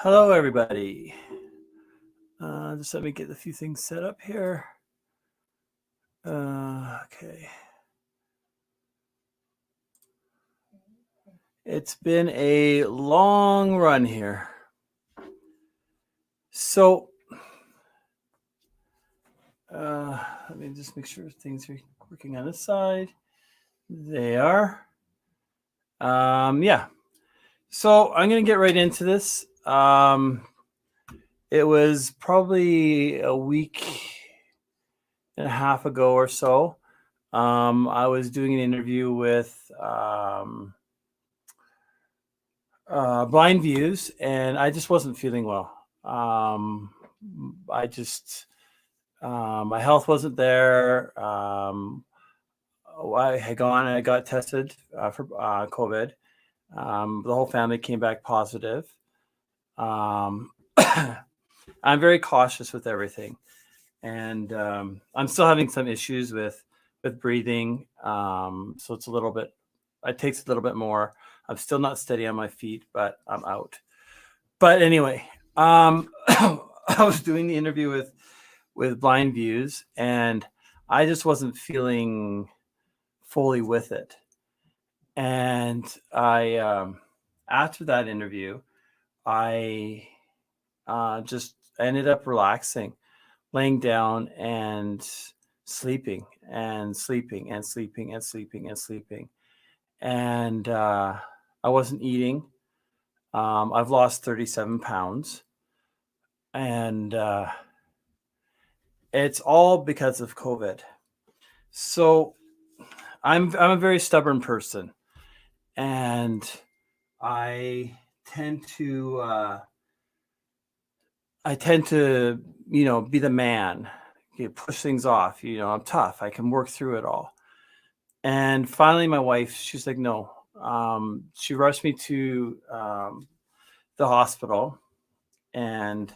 Hello, everybody. Just let me get a few things set up here. Okay. It's been a long run here. So, let me just make sure things are working on this side. They are. Yeah. So I'm going to get right into this. It was probably a week and a half ago or so. I was doing an interview with Blind Views, and I just wasn't feeling well. I just my health wasn't there. I had gone and I got tested for COVID. The whole family came back positive. I'm very cautious with everything, and I'm still having some issues with breathing. So it's a little bit. It takes a little bit more. I'm still not steady on my feet, but I'm out. But anyway, I was doing the interview with Blind Views, and I just wasn't feeling fully with it. And I, after that interview, I just ended up relaxing, laying down and sleeping and sleeping and sleeping and sleeping and sleeping. And I wasn't eating. I've lost 37 pounds, and it's all because of COVID. So I'm a very stubborn person, and I tend to be the man, push things off. I'm tough. I can work through it all. And finally, my wife, she's like, no. She rushed me to the hospital, and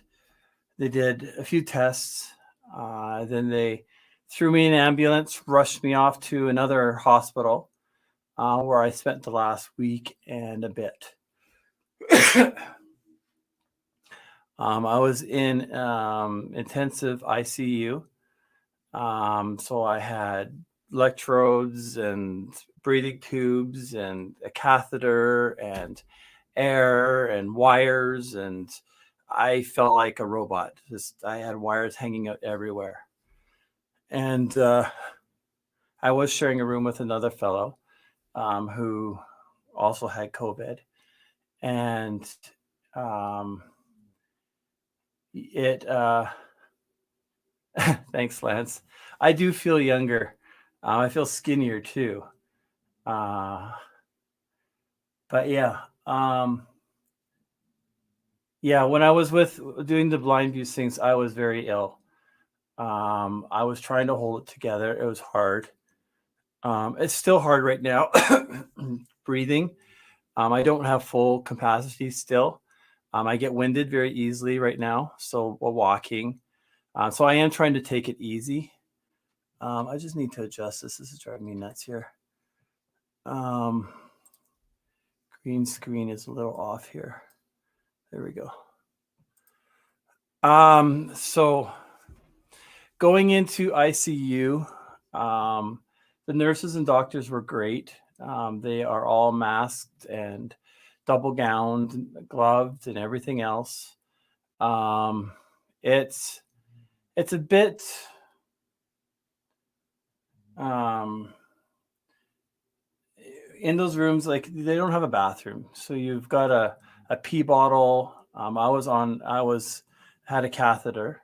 they did a few tests. Then they threw me in an ambulance, rushed me off to another hospital where I spent the last week and a bit. I was in intensive ICU. So I had electrodes and breathing tubes and a catheter and air and wires, and I felt like a robot. I had wires hanging out everywhere. And I was sharing a room with another fellow who also had COVID. And thanks, Lance. I do feel younger. I feel skinnier too. But yeah. Yeah, when I was doing the Blind Views things, I was very ill. I was trying to hold it together. It was hard. It's still hard right now. Breathing. I don't have full capacity still. I get winded very easily right now. So while walking. So I am trying to take it easy. I just need to adjust this. This is driving me nuts here. Green screen is a little off here. There we go. So going into ICU, the nurses and doctors were great. They are all masked and double gowned, and gloved, and everything else. It's a bit in those rooms, like they don't have a bathroom, so you've got a pee bottle. I had a catheter,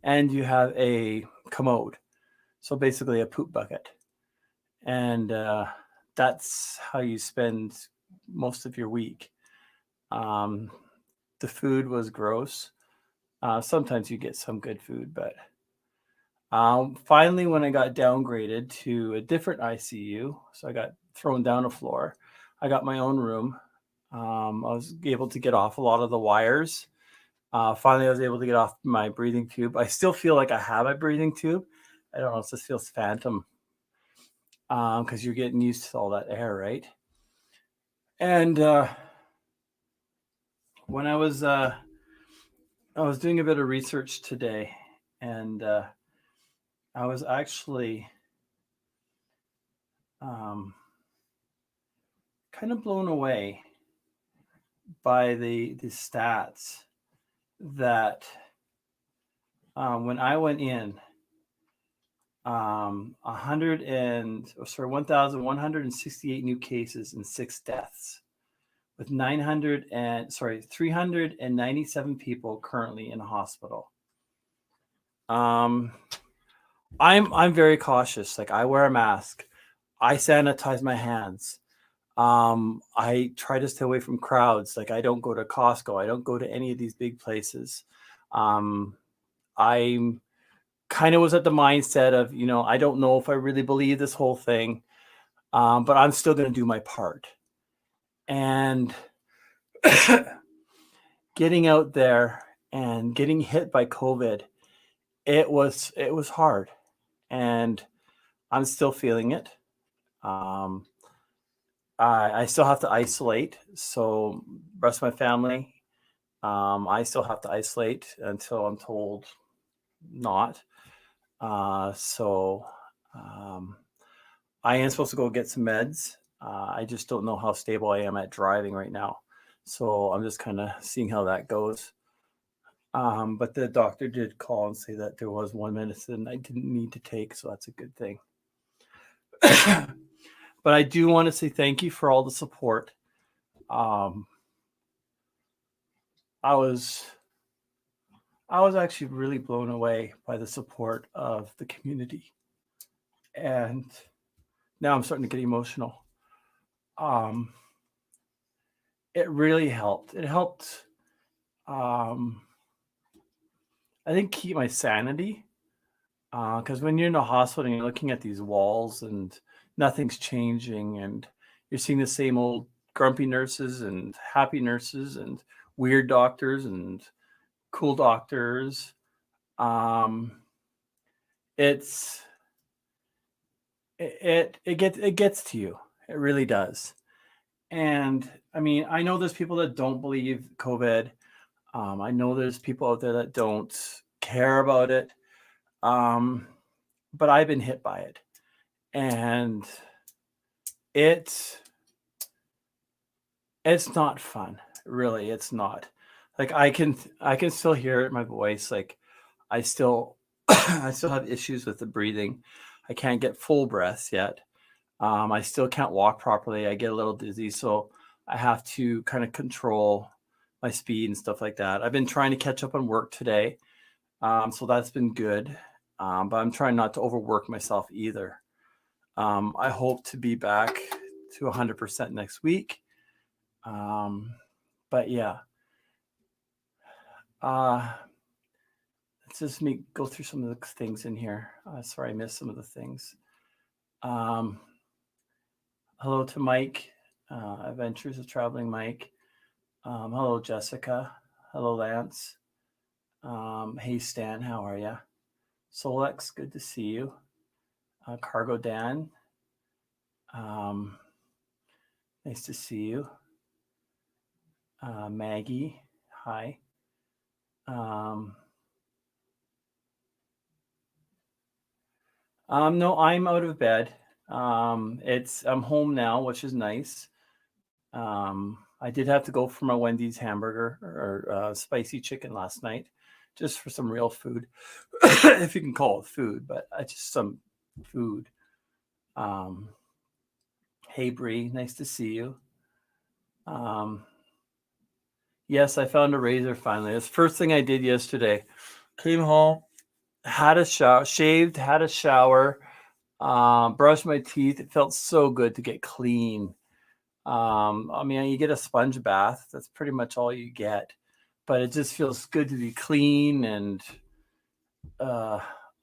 and you have a commode, so basically a poop bucket, and that's how you spend most of your week. The food was gross. Sometimes you get some good food, but finally, when I got downgraded to a different ICU, so I got thrown down a floor, I got my own room. I was able to get off a lot of the wires. Finally, I was able to get off my breathing tube. I still feel like I have a breathing tube. I don't know, it just feels phantom because you're getting used to all that air, right? And when I was doing a bit of research today, and I was actually um, kind of blown away by the stats that when I went in, 1,168 new cases and 6 deaths, with 397 people currently in hospital. I'm very cautious. Like, I wear a mask, I sanitize my hands. I try to stay away from crowds. Like, I don't go to Costco. I don't go to any of these big places. I'm kind of was at the mindset of, I don't know if I really believe this whole thing, but I'm still going to do my part. And getting out there and getting hit by COVID, it was hard, and I'm still feeling it. I still have to isolate. So rest of my family, I still have to isolate until I'm told not. So I am supposed to go get some meds. I just don't know how stable I am at driving right now. So I'm just kind of seeing how that goes. But the doctor did call and say that there was one medicine I didn't need to take. So that's a good thing. But I do want to say thank you for all the support. I was actually really blown away by the support of the community. And now I'm starting to get emotional. It really helped. It helped, I think, keep my sanity. Because when you're in the hospital and you're looking at these walls and nothing's changing, and you're seeing the same old grumpy nurses and happy nurses and weird doctors and cool doctors, it gets to you. It really does. And I mean, I know there's people that don't believe COVID. I know there's people out there that don't care about it. But I've been hit by it, and it's not fun. Really, it's not. Like, I can still hear it in my voice. Like, I still I still have issues with the breathing. I can't get full breaths yet. I still can't walk properly. I get a little dizzy, so I have to kind of control my speed and stuff like that. I've been trying to catch up on work today, so that's been good. But I'm trying not to overwork myself either. I hope to be back to 100% next week. But yeah, let's just go through some of the things in here. Sorry, I missed some of the things. Hello to Mike, Adventures of Traveling Mike. Hello, Jessica. Hello, Lance. Hey, Stan, how are you? Solex, good to see you. Cargo Dan, nice to see you. Maggie, hi. No, I'm out of bed. I'm home now, which is nice. I did have to go for my Wendy's hamburger or spicy chicken last night, just for some real food, if you can call it food, but just some food. Hey Bree, nice to see you. Yes, I found a razor finally. It's the first thing I did yesterday. Came home, had a shower, shaved, had a shower, brushed my teeth. It felt so good to get clean. I mean, you get a sponge bath. That's pretty much all you get, but it just feels good to be clean and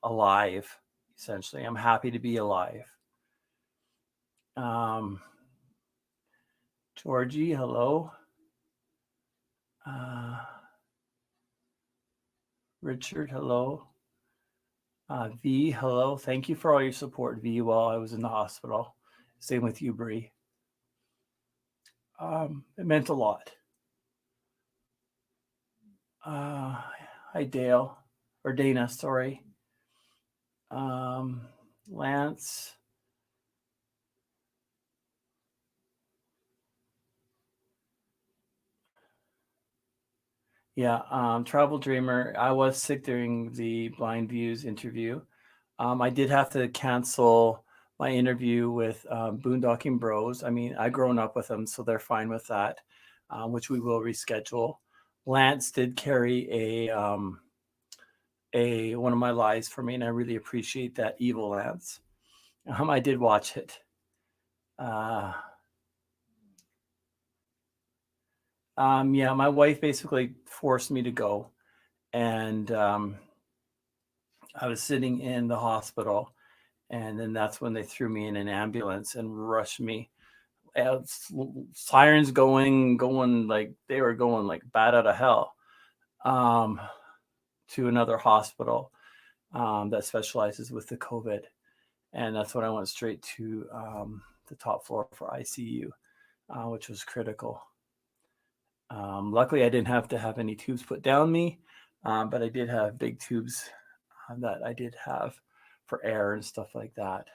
alive. Essentially, I'm happy to be alive. Georgie, hello. Richard, hello. V, hello. Thank you for all your support, V, while I was in the hospital. Same with you, Bree. It meant a lot. Hi, Dale, or Dana, sorry. Lance. Yeah, Travel Dreamer. I was sick during the Blind Views interview. I did have to cancel my interview with Boondocking Bros. I mean, I've grown up with them, so they're fine with that, which we will reschedule. Lance did carry a one of my lies for me, and I really appreciate that, evil Lance. I did watch it. Yeah, my wife basically forced me to go, and I was sitting in the hospital, and then that's when they threw me in an ambulance and rushed me. Sirens going like they were going like bat out of hell, um, to another hospital that specializes with the COVID, and that's when I went straight to the top floor for ICU, which was critical. Luckily, I didn't have to have any tubes put down me, but I did have big tubes that I did have for air and stuff like that.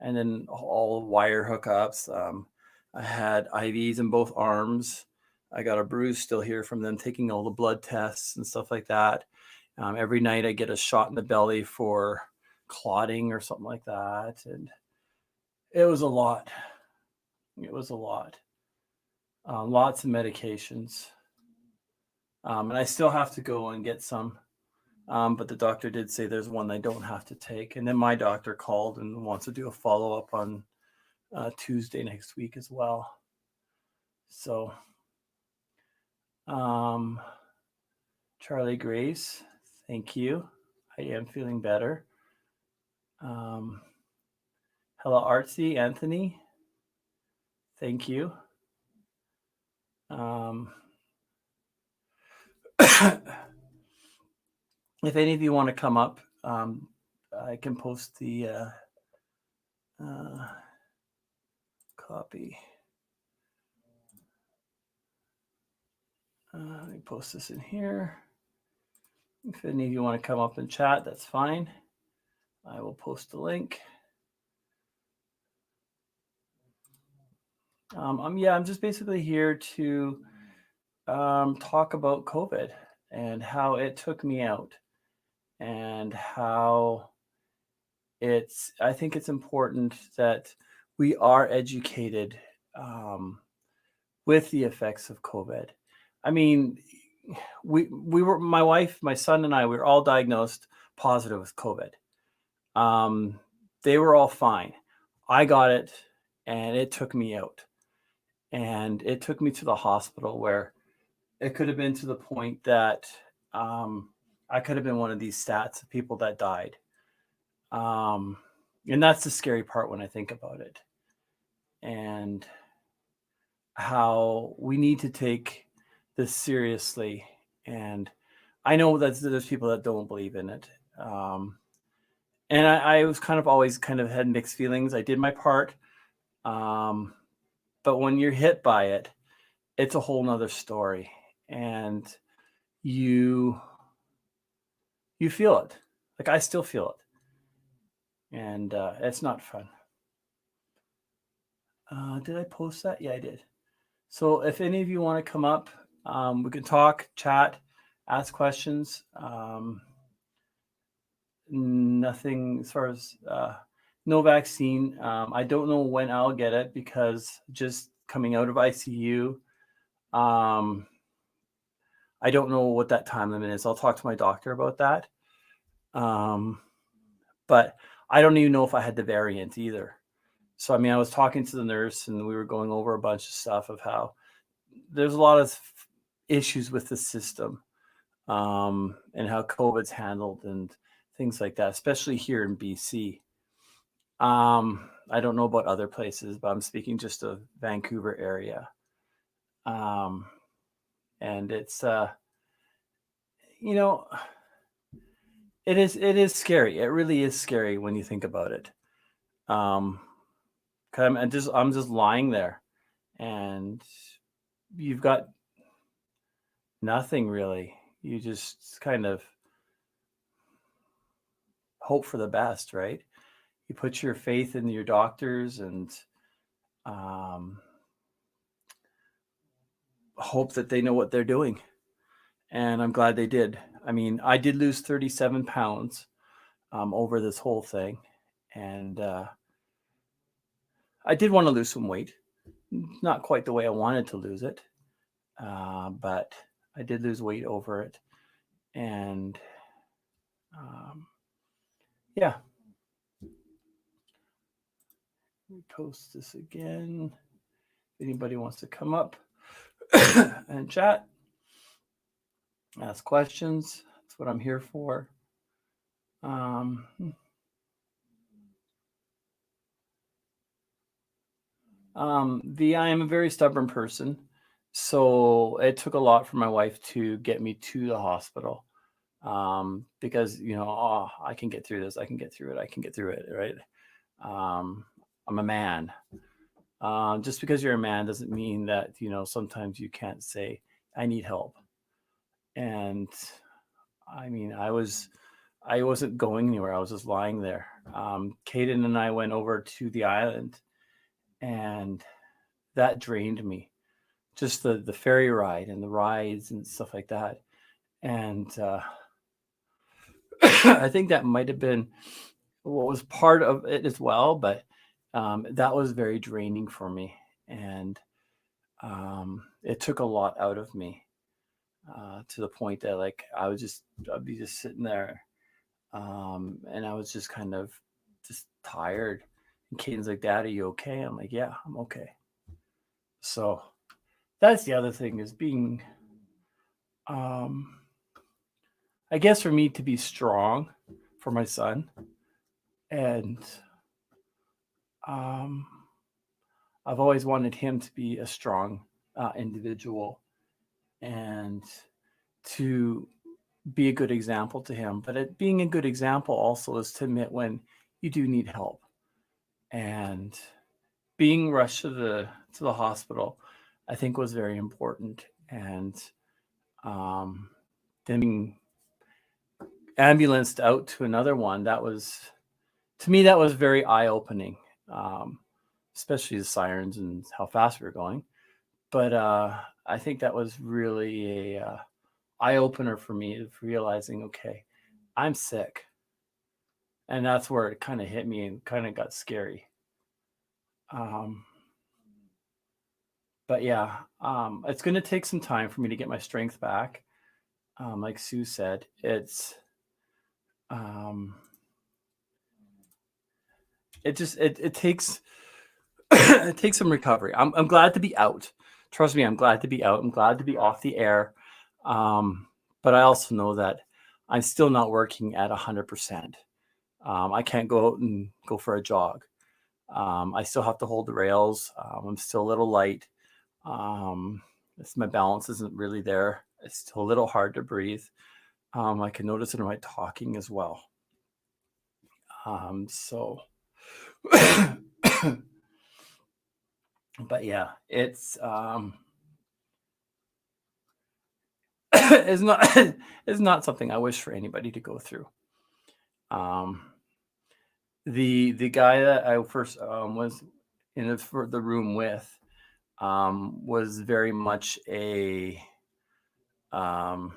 And then all wire hookups. I had IVs in both arms. I got a bruise still here from them taking all the blood tests and stuff like that. Every night I get a shot in the belly for clotting or something like that. And it was a lot. It was a lot. Lots of medications. And I still have to go and get some. But the doctor did say there's one I don't have to take. And then my doctor called and wants to do a follow up on Tuesday next week as well. So, Charlie Grace, thank you. I am feeling better. Hello, Artsy Anthony. Thank you. If any of you want to come up, I can post the copy. Let me post this in here. If any of you want to come up and chat, that's fine. I will post the link. I'm just basically here to talk about COVID and how it took me out, and how I think it's important that we are educated with the effects of COVID. I mean, we were, my wife, my son, and I, we were all diagnosed positive with COVID. They were all fine. I got it, and it took me out, and it took me to the hospital, where it could have been to the point that I could have been one of these stats of people that died. And that's the scary part when I think about it, and how we need to take this seriously. And I know that there's people that don't believe in it. And I was always had mixed feelings. I did my part. But when you're hit by it, it's a whole nother story. And you feel it. Like, I still feel it. And it's not fun. Did I post that? Yeah, I did. So if any of you want to come up, we can talk, chat, ask questions. Nothing as far as no vaccine. I don't know when I'll get it, because just coming out of ICU, I don't know what that time limit is. I'll talk to my doctor about that. But I don't even know if I had the variant either. So, I mean, I was talking to the nurse, and we were going over a bunch of stuff of how there's a lot of issues with the system, and how COVID's handled and things like that, especially here in BC. I don't know about other places, but I'm speaking just of Vancouver area. And it's, it is scary. It really is scary when you think about it. 'Cause I'm just lying there, and you've got nothing really. You just kind of hope for the best, right? You put your faith in your doctors and um, hope that they know what they're doing. And I'm glad they did. I mean, I did lose 37 pounds over this whole thing. And I did want to lose some weight. Not quite the way I wanted to lose it, but I did lose weight over it. And yeah, let me post this again. If anybody wants to come up and chat, ask questions, that's what I'm here for. I am a very stubborn person, so it took a lot for my wife to get me to the hospital. Because I can get through this, I can get through it, right? I'm a man. Just because you're a man doesn't mean that sometimes you can't say I need help. And I mean, I wasn't going anywhere. I was just lying there. Cayden and I went over to the island, and that drained me. Just the ferry ride and the rides and stuff like that. And I think that might have been what was part of it as well, but that was very draining for me, and it took a lot out of me to the point that like I'd be just sitting there, and I was just kind of just tired. And Cayden's like, "Dad, are you okay?" I'm like, "Yeah, I'm okay." So that's the other thing is being, I guess, for me to be strong for my son, and I've always wanted him to be a strong individual and to be a good example to him. But being a good example also is to admit when you do need help. And being rushed to the hospital, I think, was very important. And then being ambulanced out to another one, to me, that was very eye opening. Especially the sirens and how fast we were going. But I think that was really a eye opener for me of realizing, okay, I'm sick, and that's where it kind of hit me and kind of got scary. But yeah, it's going to take some time for me to get my strength back. Like Sue said, it takes it takes some recovery. I'm glad to be out. Trust me, I'm glad to be out. I'm glad to be off the air. But I also know that I'm still not working at 100%. I can't go out and go for a jog. I still have to hold the rails. I'm still a little light. My balance isn't really there. It's still a little hard to breathe. I can notice it in my talking as well. So, but yeah, it's it's not it's not something I wish for anybody to go through. The guy that I first was in the room with was very much a how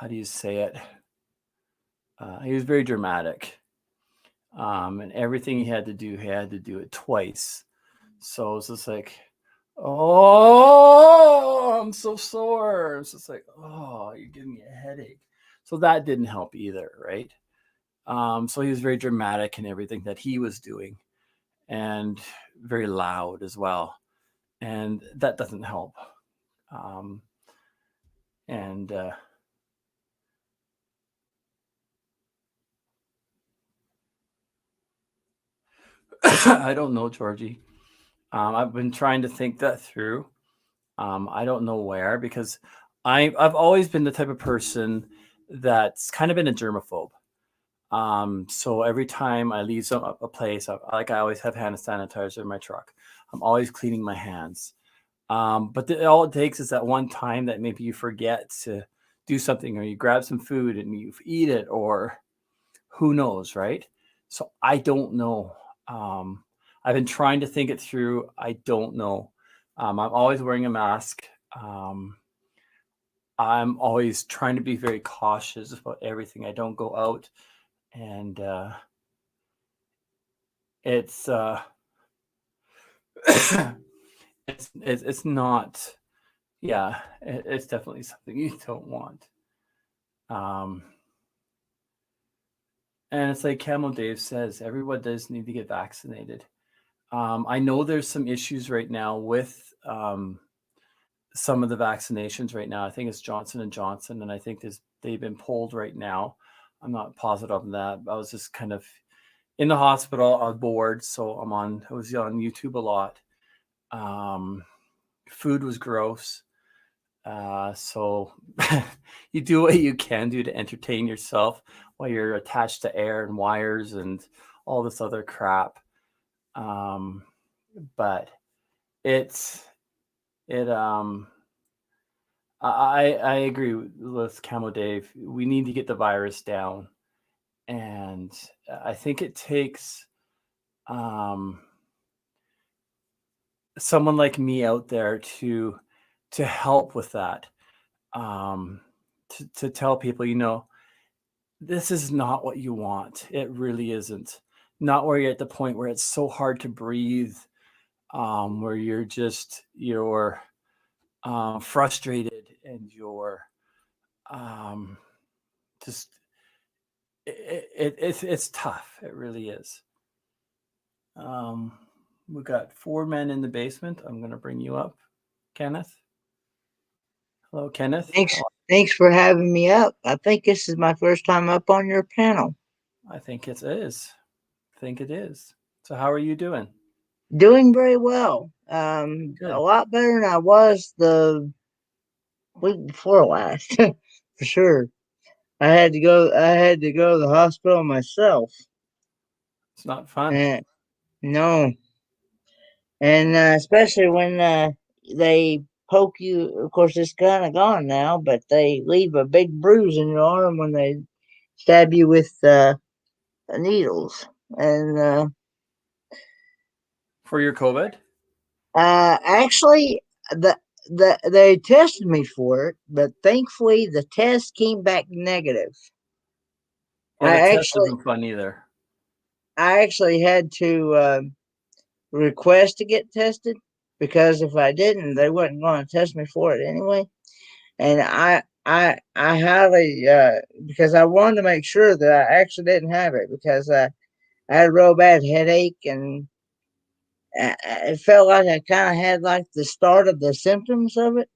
do you say it? He was very dramatic, and everything he had to do it twice. So it's just like, oh, I'm so sore. It's just like, oh, you're giving me a headache. So that didn't help either, right? So he was very dramatic in everything that he was doing, and very loud as well, and that doesn't help. And I don't know, Georgie. I've been trying to think that through. I don't know where, because I've always been the type of person that's kind of been a germaphobe. So every time I leave a place, I always have hand sanitizer in my truck. I'm always cleaning my hands. But all it takes is that one time that maybe you forget to do something, or you grab some food and you eat it, or who knows, right? So I don't know. I've been trying to think it through. I don't know. I'm always wearing a mask. I'm always trying to be very cautious about everything. I don't go out, and it's it's not. Yeah, it's definitely something you don't want. Um, and it's like Camel Dave says, everyone does need to get vaccinated. I know there's some issues right now with some of the vaccinations right now. I think it's Johnson and Johnson, and I think they've been pulled right now. I'm not positive on that. I was just kind of in the hospital on board, so I was on YouTube a lot. Food was gross. So you do what you can do to entertain yourself while you're attached to air and wires and all this other crap. But it's it I agree with Camo Dave. We need to get the virus down, and I think it takes um, someone like me out there to help with that. Um, to tell people, this is not what you want. It really isn't. Not where you're at the point where it's so hard to breathe, where you're frustrated, and you're um, just it's tough. It really is. Um, we got 4 men in the basement. I'm gonna bring you up, Kenneth. Hello, Kenneth. Thanks for having me up. I think this is my first time up on your panel. I think it is. I think it is. So how are you doing? Doing very well. A Good. lot better than I was the week before last, for sure. I had to go to the hospital myself. It's not fun. And no, and especially when they poke you. Of course, it's kind of gone now, but they leave a big bruise in your arm when they stab you with needles. And For your COVID? actually, they tested me for it, but thankfully the test came back negative. Yeah, the I test actually, isn't fun either. I actually had to request to get tested because if I didn't, they wasn't going to test me for it anyway. And I highly because I wanted to make sure that I actually didn't have it because I had a real bad headache and it felt like I kind of had like the start of the symptoms of it,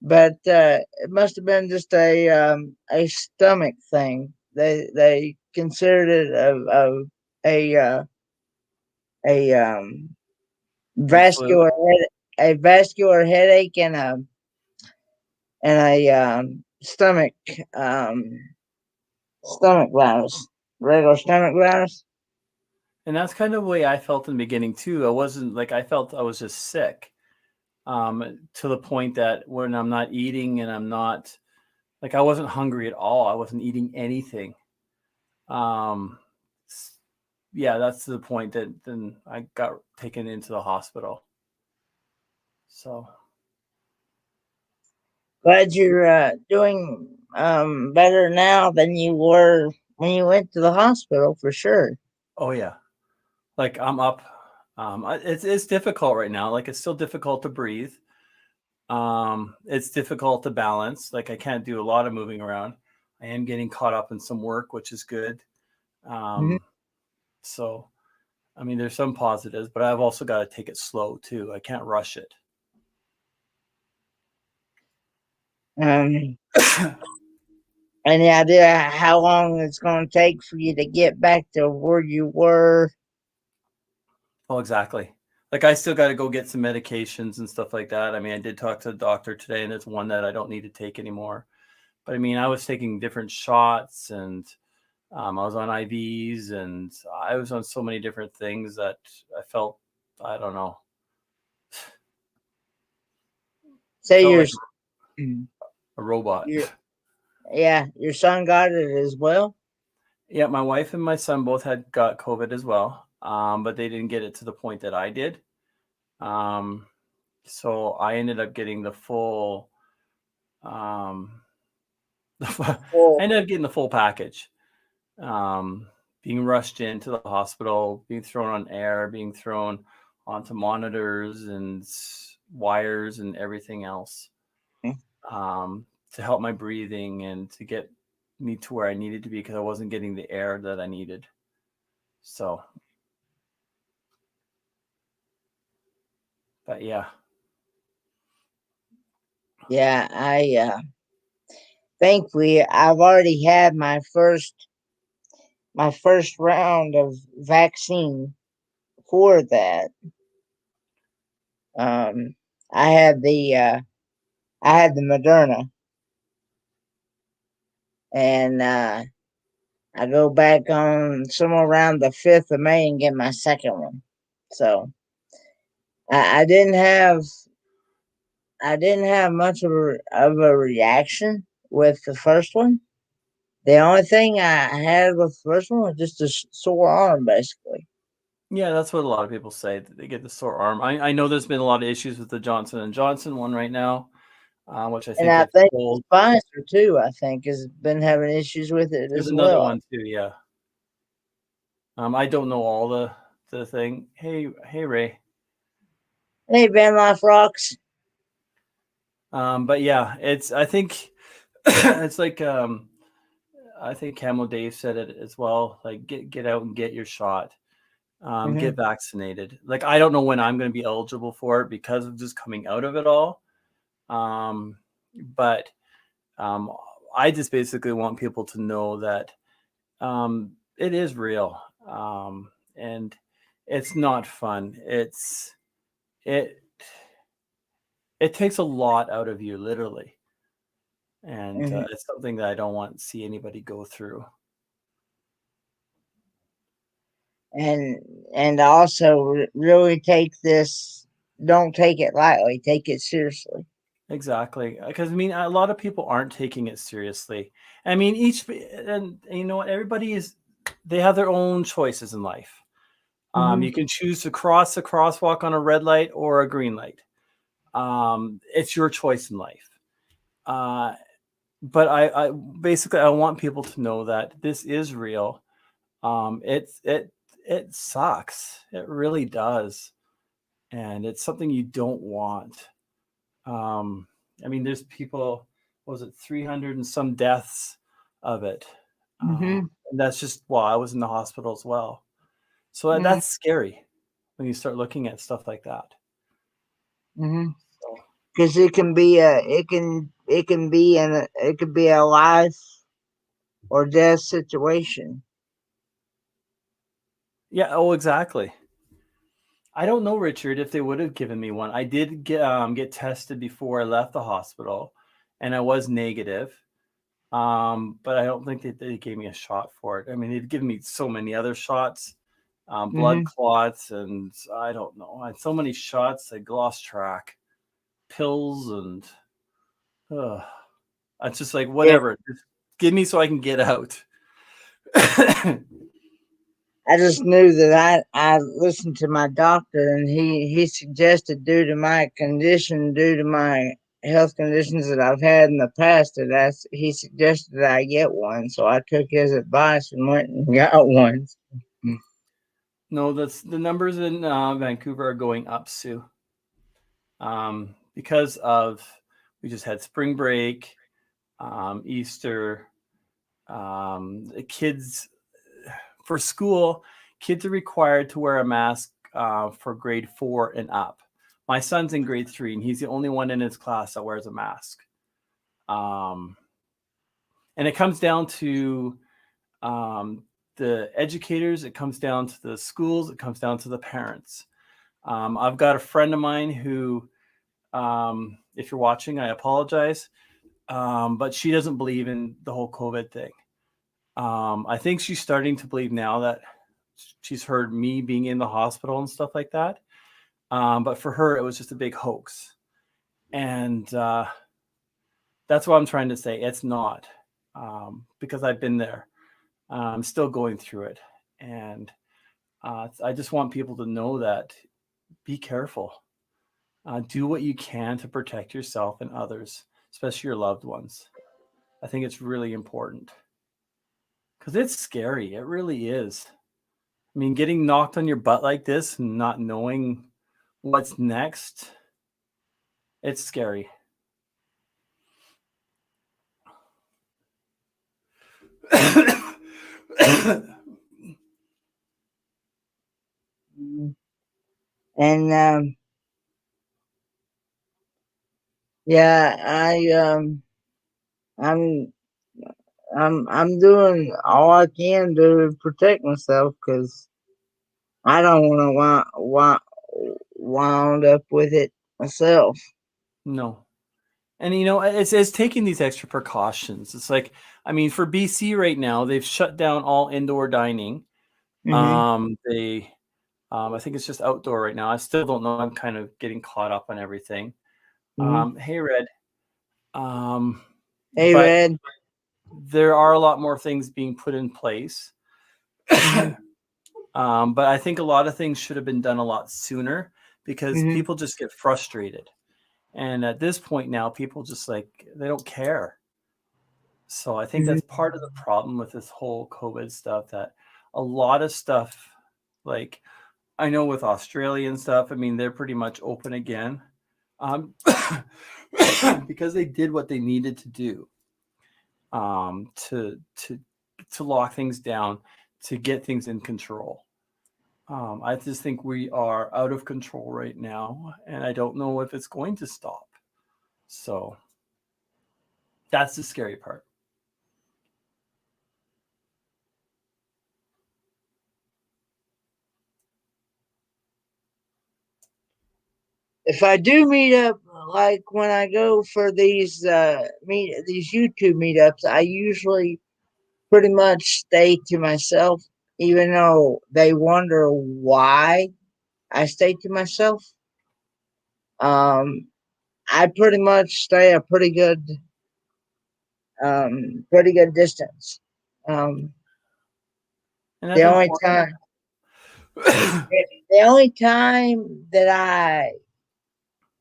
but it must have been just a stomach thing. They considered it a Like flu? a vascular headache and a um, stomach virus, regular stomach virus. And that's kind of the way I felt in the beginning too. I wasn't like I felt I was just sick. To the point that when I'm not eating and I'm not like I wasn't hungry at all. I wasn't eating anything. Um yeah, that's the point that then I got taken into the hospital. So Glad you're doing better now than you were when you went to the hospital for sure. oh yeah. Like I'm up. It's difficult right now. Like it's still difficult to breathe. It's difficult to balance. Like I can't do a lot of moving around. I am getting caught up in some work, which is good. Mhm. Um, so I mean, there's some positives, but I've also got to take it slow too. I can't rush it. Um, any idea how long it's going to take for you to get back to where you were? Oh, exactly. Like I still got to go get some medications and stuff like that. I mean, I did talk to the doctor today, and it's one that I don't need to take anymore. But I mean, I was taking different shots, and I was on IVs, and I was on so many different things that I felt, I don't know. So Felt your like a robot. your yeah, your son got it as well. Yeah, my wife and my son both got COVID as well, but they didn't get it to the point that I did. Um, so I ended up getting the full. Um, I Well, ended up getting the full package. Um, Being rushed into the hospital, being thrown on air, being thrown onto monitors and wires and everything else, to help my breathing and to get me to where I needed to be because I wasn't getting the air that I needed. So, but yeah. yeah, I thankfully I've already had my first round of vaccine for that. Um, I had the Moderna, and I go back on somewhere around the 5th of May and get my second one. So I, I didn't have I didn't have much of a reaction with the first one. The only thing I had with the first one was just a sore arm, basically. Yeah, that's what a lot of people say, that they get the sore arm. I know there's been a lot of issues with the Johnson and Johnson one right now, which I And think I they've think pulled. Pfizer too, I think, has been having issues with it There's as another well. one too. Yeah. I don't know all the thing. Hey, Ray. Hey, Van Life Rocks. But yeah, I think it's like I think Camo Dave said it as well. Like get out and get your shot. Hmm. Get vaccinated. Like I don't know when I'm going to be eligible for it because of just coming out of it all. Um, but um, I just basically want people to know that it is real, and it's not fun. It it takes a lot out of you, literally, and Hmm. it's something that I don't want to see anybody go through. and and also really take this. Don't take it lightly. Take it seriously. Exactly, because I mean, a lot of people aren't taking it seriously. I mean, and you know what? Everybody is. They have their own choices in life. Hmm. You can choose to cross a crosswalk on a red light or a green light. It's your choice in life. Uh, but I basically I want people to know that this is real. It sucks. It really does, and it's something you don't want. Um, I mean, there's people. What was it 300 and some deaths of it? Hmm. And that's just while I was in the hospital as well. So Hmm. that's scary when you start looking at stuff like that. Hmm. So Because it could be a life or death situation. yeah, oh exactly. I don't know, Richard, if they would have given me one. I did get tested before I left the hospital, and I was negative. But I don't think they gave me a shot for it. I mean, they'd given me so many other shots, blood Hmm. clots, and I don't know. I had so many shots, I lost track. Pills and uh, it's just like Yeah, whatever. Just give me so I can get out. I just knew that I listened to my doctor, and he suggested, due to my health conditions that I've had in the past, he suggested that I get one. So I took his advice and went and got one. No, that's the numbers in Vancouver are going up, Sue. Because of we just had spring break, Easter, the kids for school, kids are required to wear a mask for grade 4 and up. My son's in grade 3, and he's the only one in his class that wears a mask. Um, and it comes down to the educators, it comes down to the schools, it comes down to the parents. I've got a friend of mine who, if you're watching, I apologize, but she doesn't believe in the whole COVID thing. I think she's starting to believe now that she's heard me being in the hospital and stuff like that. But for her, it was just a big hoax. And that's what I'm trying to say. It's not, because I've been there. I'm still going through it. And I just want people to know that be careful. Do what you can to protect yourself and others, especially your loved ones. I think it's really important because it's scary. It really is. I mean, getting knocked on your butt like this and not knowing what's next, it's scary. And yeah, I'm I'm doing all I can to protect myself because I don't want to wound up with it myself. No. And it's taking these extra precautions. It's like, I mean, for BC right now, they've shut down all indoor dining. Hmm. They I think it's just outdoor right now. I still don't know. I'm kind of getting caught up on everything. Hmm. Hey Red. Um, Hey, but Red. there are a lot more things being put in place. Hmm. But I think a lot of things should have been done a lot sooner because Hmm. people just get frustrated. And at this point now, people just like, they don't care. So I think that's Hmm. part of the problem with this whole COVID stuff, that a lot of stuff, like I know with Australia and stuff, I mean, they're pretty much open again, um, because they did what they needed to do, to lock things down, to get things in control. I just think we are out of control right now, and I don't know if it's going to stop. So that's the scary part. If I do meet up, like when I go for these YouTube meetups, I usually pretty much stay to myself, even though they wonder why I stay to myself. Um, I pretty much stay a pretty good distance. Um, And the that's only important. time, the only time that I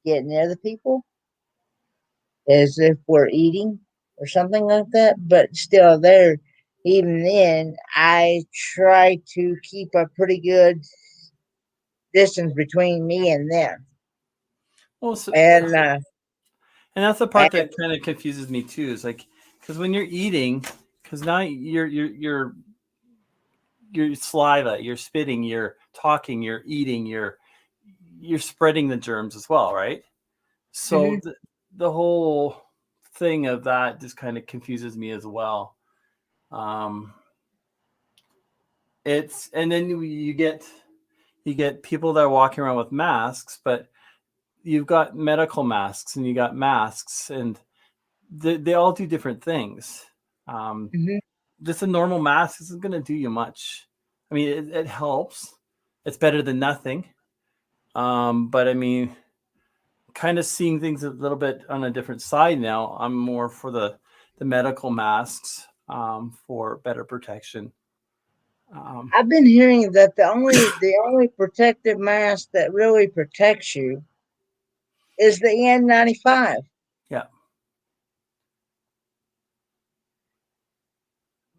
get near the people is if we're eating or something like that. But still, there, even then, I try to keep a pretty good distance between me and them. Well, so, And and that's the part and that kind of confuses me too. Is like, because when you're eating, because now your saliva, you're spitting, you're talking, you're eating, you're spreading the germs as well, right? So mhm, the whole thing of that just kind of confuses me as well. Um, it's and then you get people that are walking around with masks, but you've got medical masks and you got masks, and they all do different things. Um, mhm, just a normal mask isn't going to do you much. I mean, it helps. It's better than nothing. But I mean, kind of seeing things a little bit on a different side now. I'm more for the medical masks, for better protection. Um, I've been hearing that the only protective mask that really protects you is the N95. yeah.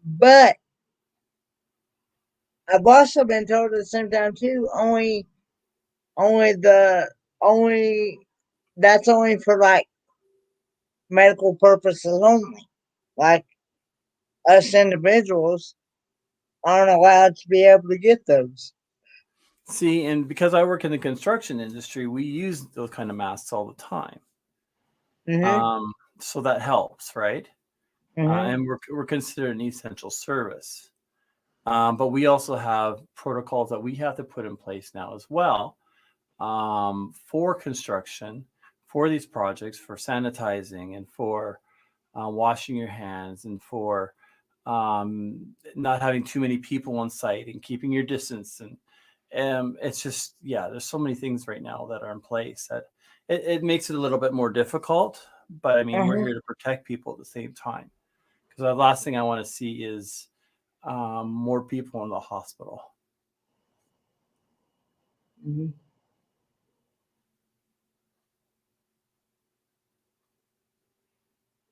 But I've also been told at the same time too, only the only that's only for like medical purposes only. Like us individuals aren't allowed to be able to get those. See, and because I work in the construction industry, we use those kind of masks all the time. Mhm. Um, so that helps, right? Mhm. And we're considered an essential service. But we also have protocols that we have to put in place now as well, for construction, for these projects, for sanitizing, and for washing your hands, and for not having too many people on site, and keeping your distance. And it's just, yeah, there's so many things right now that are in place that it makes it a little bit more difficult. But I mean, we're Mhm. here to protect people at the same time. Because the last thing I want to see is more people in the hospital. Mhm.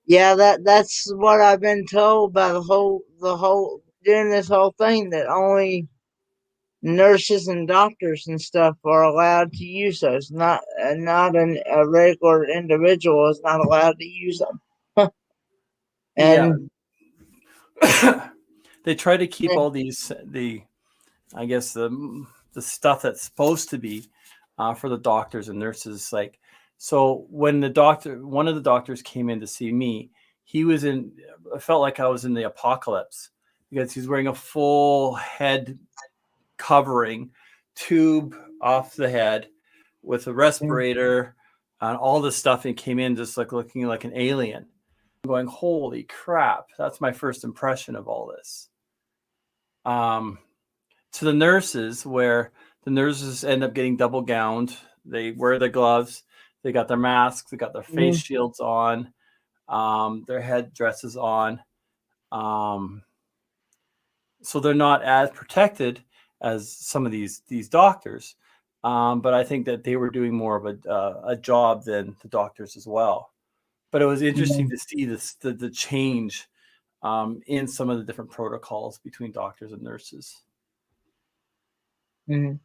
Yeah, that's what I've been told by the whole during this whole thing, that only nurses and doctors and stuff are allowed to use those. Not a regular individual is not allowed to use them. Yeah, And they try to keep all the I guess the stuff that's supposed to be for the doctors and nurses. Like, so when one of the doctors came in to see me, he was in. I felt like I was in the apocalypse because he's wearing a full head covering, tube off the head, with a respirator and all this stuff, and came in just like looking like an alien. I'm going, holy crap! That's my first impression of all this. Um, to the nurses, where the nurses end up getting double gowned. They wear the gloves, they got their masks, they got their face Mhm. shields on, their head dresses on. Um, so they're not as protected as some of these doctors. But I think that they were doing more of a job than the doctors as well. But it was interesting Mhm. to see the change in some of the different protocols between doctors and nurses. Mhm.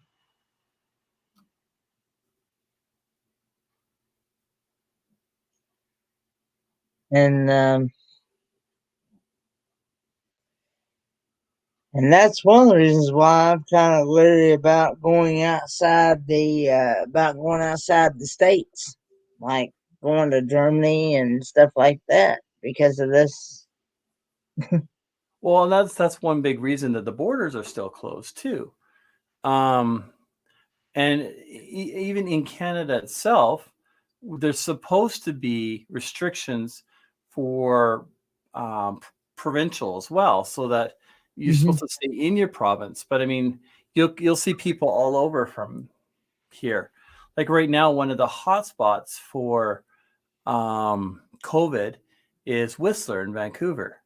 And and that's one of the reasons why I'm kind of leery about going outside the states, like going to Germany and stuff like that, because of this. Well, and that's one big reason that the borders are still closed too. Um, and even in Canada itself, there's supposed to be restrictions for provincial as well, so that you're Hmm. supposed to stay in your province. But I mean, you'll see people all over from here. Like right now, one of the hot spots for COVID is Whistler in Vancouver.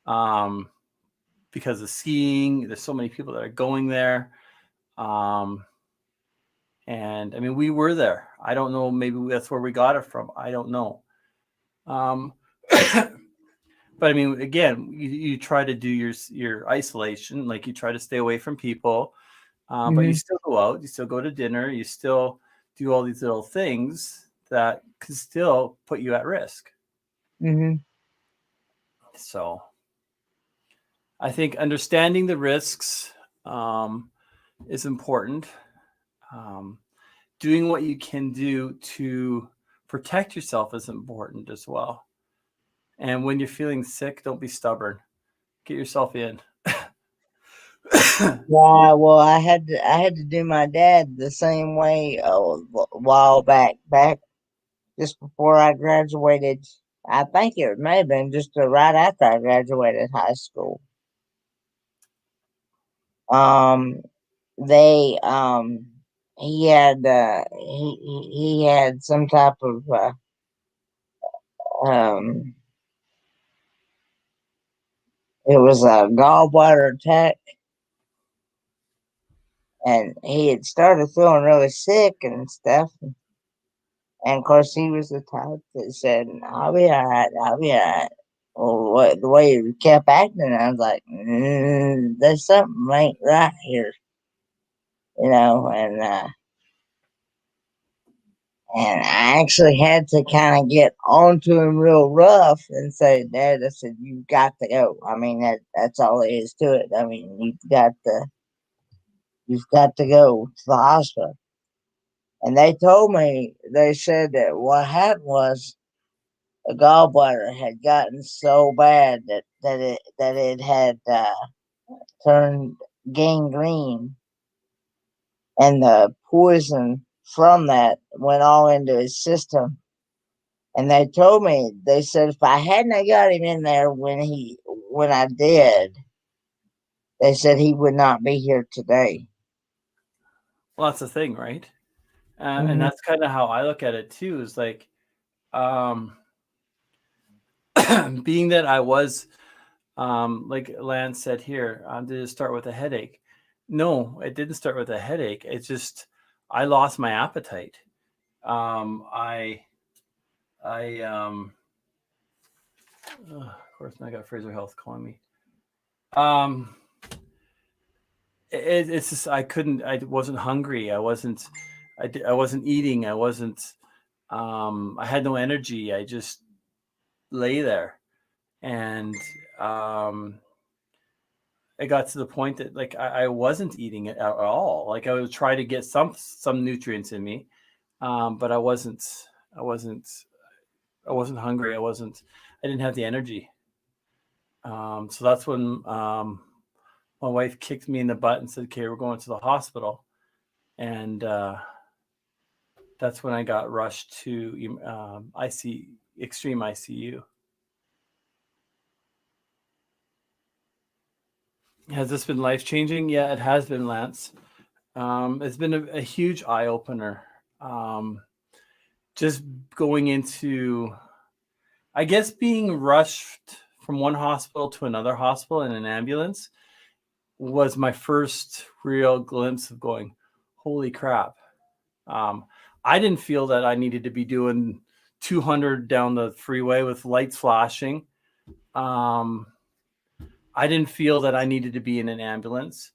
Um, because of skiing. There's so many people that are going there. Um, and I mean, we were there. I don't know. Maybe that's where we got it from. I don't know. Um, but I mean, again, you try to do your isolation, like you try to stay away from people, but you Hmm. still go out, you still go to dinner, you still do all these little things that can still put you at risk. Hmm. So I think understanding the risks is important. Um, Doing what you can do to protect yourself is important as well. And when you're feeling sick, don't be stubborn. Get yourself in. Yeah, well, I had to do my dad the same way a while back just before I graduated. I think it may have been just right after I graduated high school. Um, they he had some type of um it was a gallbladder attack, and he had started feeling really sick and stuff. And of course, he was the type that said, "I'll be all right. I'll be all right." Well, the way he kept acting, I was like, "There's something ain't right here," you know. And I actually had to kind of get onto him real rough and say, "Dad," I said, "you've got to go. I mean, that's all there is to it. I mean, you've got to go to the hospital." And they said that what happened was the gallbladder had gotten so bad that it had turned gangrene, and the poison from that went all into his system. And they said if I hadn't have got him in there when I did, they said he would not be here today. Well, that's the thing, right? And that's kind of how I look at it too, is like, being that I was, like Lance said here, did it start with a headache? No, it didn't start with a headache. It's just, I lost my appetite. Of course, now I got Fraser Health calling me. It's just, I wasn't hungry. I wasn't eating. I had no energy. I just lay there. And it got to the point that like I wasn't eating it at all. Like I would try to get some nutrients in me, but I wasn't hungry. I didn't have the energy. So that's when my wife kicked me in the butt and said, "Okay, we're going to the hospital," and that's when I got rushed to extreme ICU. Has this been life changing? Yeah, it has been, Lance. It's been a huge eye opener. Just going into, I guess, being rushed from one hospital to another hospital in an ambulance was my first real glimpse of going, holy crap. I didn't feel that I needed to be doing 200 down the freeway with lights flashing. I didn't feel that I needed to be in an ambulance.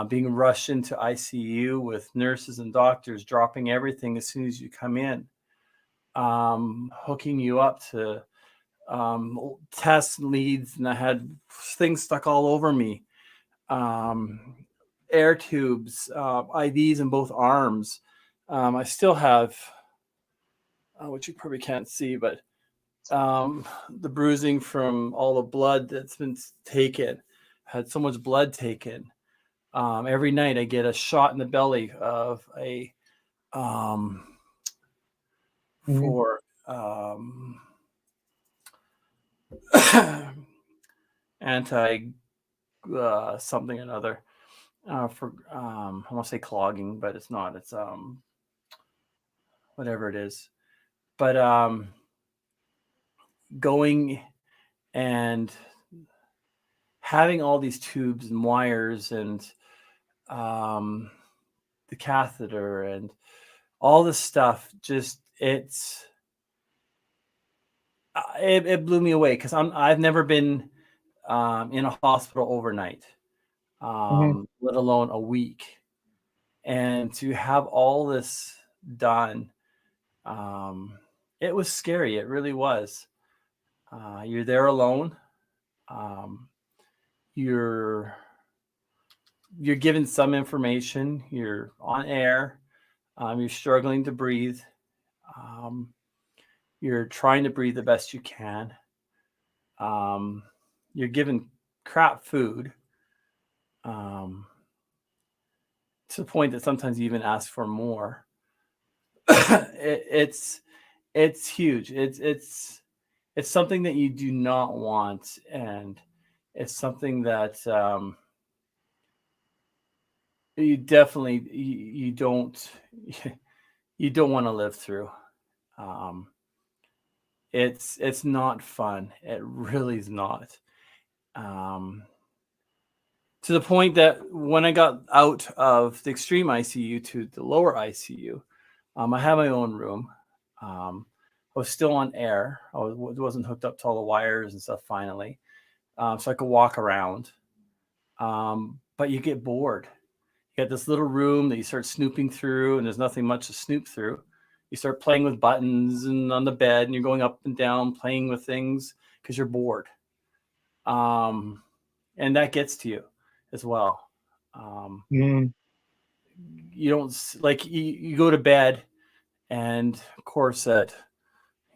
Being rushed into ICU with nurses and doctors dropping everything as soon as you come in, hooking you up to tests and leads, and I had things stuck all over me, air tubes, IVs in both arms. I still have, which you probably can't see, but the bruising from all the blood that's been taken. Had so much blood taken. Every night I get a shot in the belly of a for anti something or another, for I want to say clogging, but it's not. It's whatever it is. But going and having all these tubes and wires and the catheter and all this stuff, just it blew me away, because I've never been in a hospital overnight, let alone a week, and to have all this done, it was scary. It really was. You're there alone. You're given some information. You're on air. You're struggling to breathe. You're trying to breathe the best you can. You're given crap food, to the point that sometimes you even ask for more. It's huge. It's something that you do not want, and it's something that you definitely you don't you don't want to live through. It's not fun. It really is not. To the point that when I got out of the extreme ICU to the lower ICU, I had my own room. I was still on air. Wasn't hooked up to all the wires and stuff finally, so I could walk around. But you get bored. You got this little room that you start snooping through, and there's nothing much to snoop through. You start playing with buttons and on the bed, and you're going up and down playing with things because you're bored. And that gets to you as well. You don't, like, you go to bed, and of course at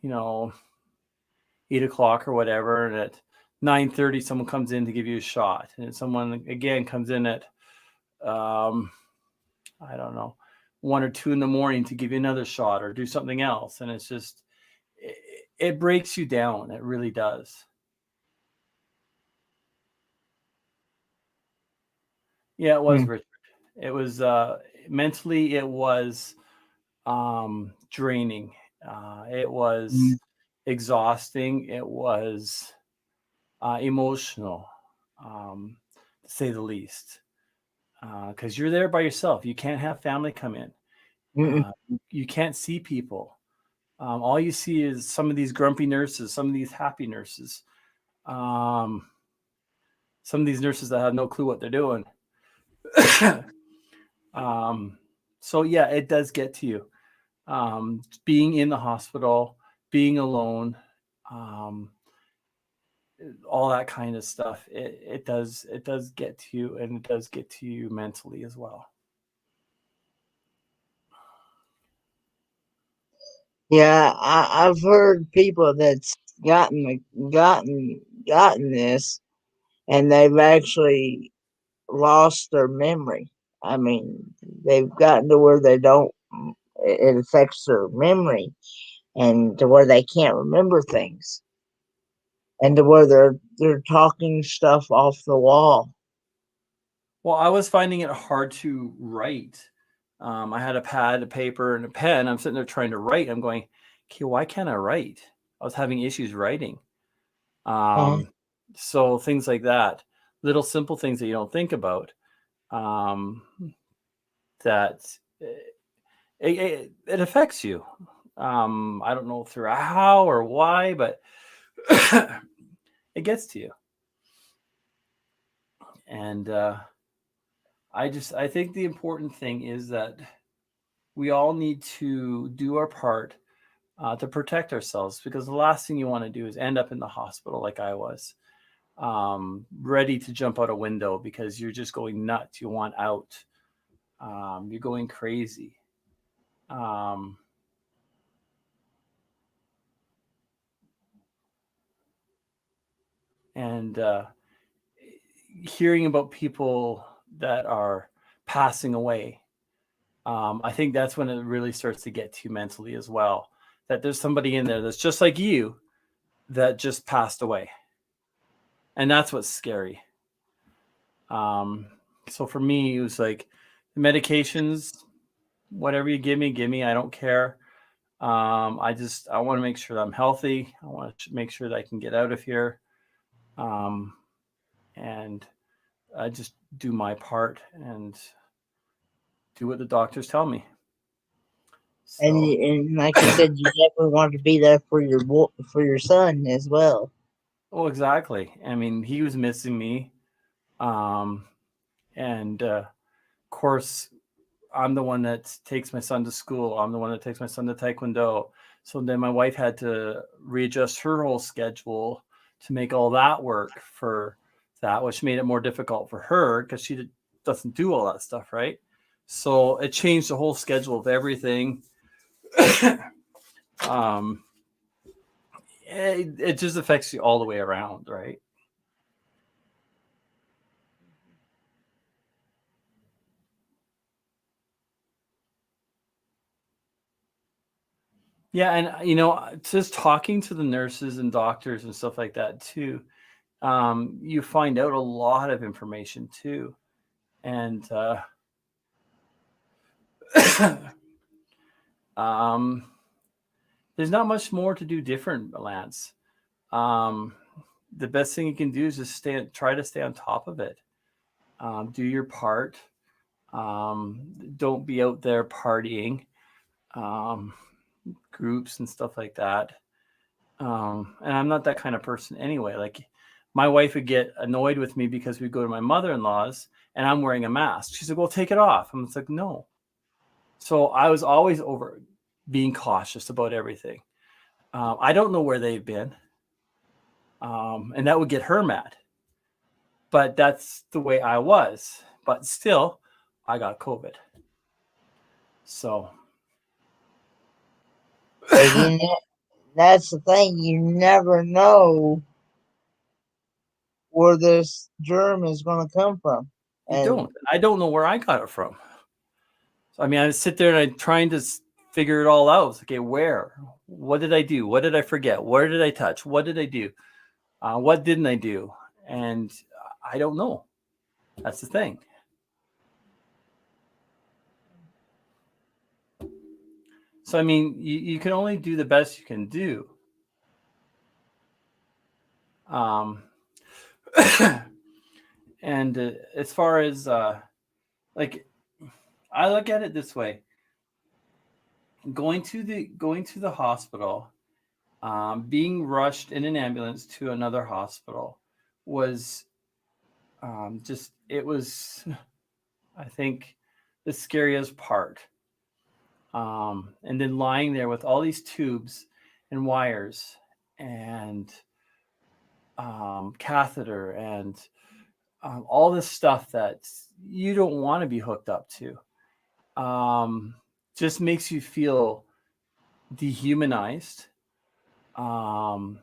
8 o'clock or whatever, and at 9:30 someone comes in to give you a shot, and someone again comes in at I don't know, 1 or 2 in the morning to give you another shot or do something else. And it's just, it breaks you down. It really does. Yeah, it was Richard. It was mentally, it was draining. It was exhausting. It was emotional, to say the least, because you're there by yourself. You can't have family come in. Mm-mm. You can't see people. All you see is some of these grumpy nurses, some of these happy nurses, some of these nurses that have no clue what they're doing. So yeah, it does get to you. Being in the hospital, being alone, um, all that kind of stuff. It does get to you, and it does get to you mentally as well. Yeah, I've heard people that's gotten this, and they've actually lost their memory. I mean, they've gotten to where they don't. It affects their memory, and to where they can't remember things, and to where they're talking stuff off the wall. Well, I was finding it hard to write. I had a pad, a paper, and a pen. I'm sitting there trying to write. I'm going, okay, why can't I write? I was having issues writing. Uh-huh. Um, so things like that, little simple things that you don't think about. Um, that it affects you. I don't know through how or why, but it gets to you. And I think the important thing is that we all need to do our part to protect ourselves, because the last thing you want to do is end up in the hospital like I was, ready to jump out a window because you're just going nuts. You want out. You're going crazy. Um, and hearing about people that are passing away, I think that's when it really starts to get to you mentally as well. That there's somebody in there that's just like you that just passed away, and that's what's scary. Um, so for me, it was like the medications, whatever you give me. I don't care. I want to make sure that I'm healthy. I want to make sure that I can get out of here. Um, and I just do my part and do what the doctors tell me. So, And like you said, you definitely want to be there for for your son as well. oh, exactly. I mean, he was missing me. Um, and of course, I'm the one that takes my son to school. I'm the one that takes my son to Taekwondo. So then my wife had to readjust her whole schedule to make all that work for that, which made it more difficult for her because doesn't do all that stuff, right? So it changed the whole schedule of everything. um, it just affects you all the way around, right? Yeah, and just talking to the nurses and doctors and stuff like that too, you find out a lot of information too. And um, there's not much more to do different, Lance. Um, the best thing you can do is just try to stay on top of it. Do your part. Don't be out there partying, um, groups and stuff like that. And I'm not that kind of person anyway. Like my wife would get annoyed with me because we go to my mother-in-law's and I'm wearing a mask. She's like, "Well, take it off." I'm just like, "No." So I was always over being cautious about everything. I don't know where they've been, and that would get her mad. But that's the way I was. But still, I got COVID. So Because that's the thing, you never know where this germ is going to come from. you And don't. I don't know where I got it from. So, I mean, I sit there and I'm trying to figure it all out. Okay, where? What did I do? What did I forget? Where did I touch? What did I do? What didn't I do? And I don't know. That's the thing. So, I mean, you can only do the best you can do. Um, and as far as like, I look at it this way: going to the hospital, being rushed in an ambulance to another hospital was just, it was, I think, the scariest part. And then lying there with all these tubes and wires and catheter and all this stuff that you don't want to be hooked up to, um, just makes you feel dehumanized, um,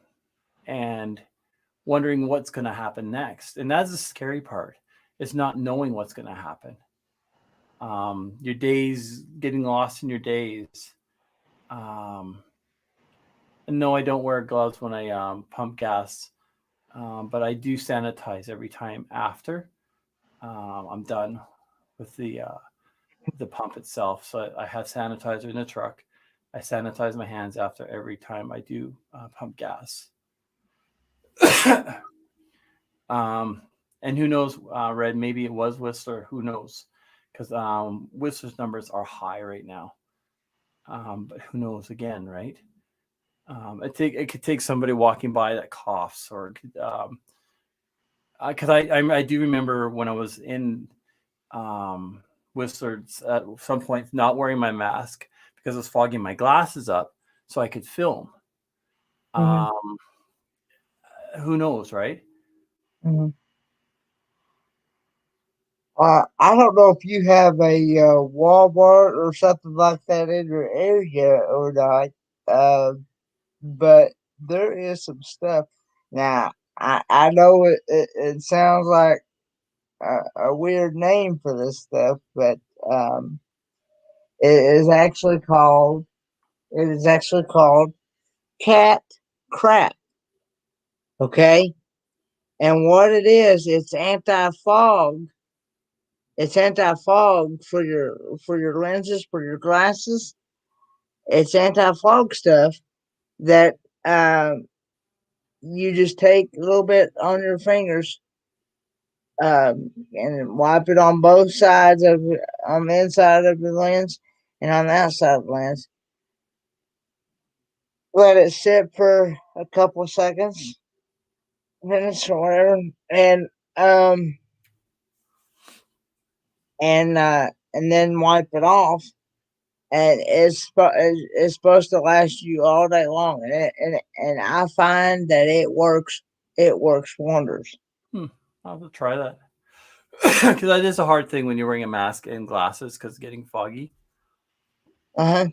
and wondering what's going to happen next. And that's the scary part, is not knowing what's going to happen. Your days, getting lost in your days. Um, and no, I don't wear gloves when I pump gas, but I do sanitize every time after I'm done with the pump itself. So I have sanitizer in the truck. I sanitize my hands after every time I do pump gas. um, and who knows, Red? Maybe it was Whistler. Who knows? Because Whistler's numbers are high right now. But who knows again, right? It could take somebody walking by that coughs, or because I do remember when I was in um, Whistler at some point not wearing my mask because it was fogging my glasses up so I could film. Mm-hmm. Um, who knows, right? Mm-hmm. I don't know if you have a Walmart or something like that in your area or not, but there is some stuff. Now, I know it sounds like a weird name for this stuff, but um, it is actually called cat crap. Okay, and what it is, it's anti fog. It's anti fog for your lenses, for your glasses. It's anti fog stuff that you just take a little bit on your fingers, and wipe it on both sides on the inside of the lens and on the outside of the lens. Let it sit for a couple of seconds, minutes or whatever, um and then wipe it off. And it's supposed to last you all day long, and I find that it works. It works wonders. I'll have to try that. Because that is a hard thing when you're wearing a mask and glasses because it's getting foggy. Uh huh.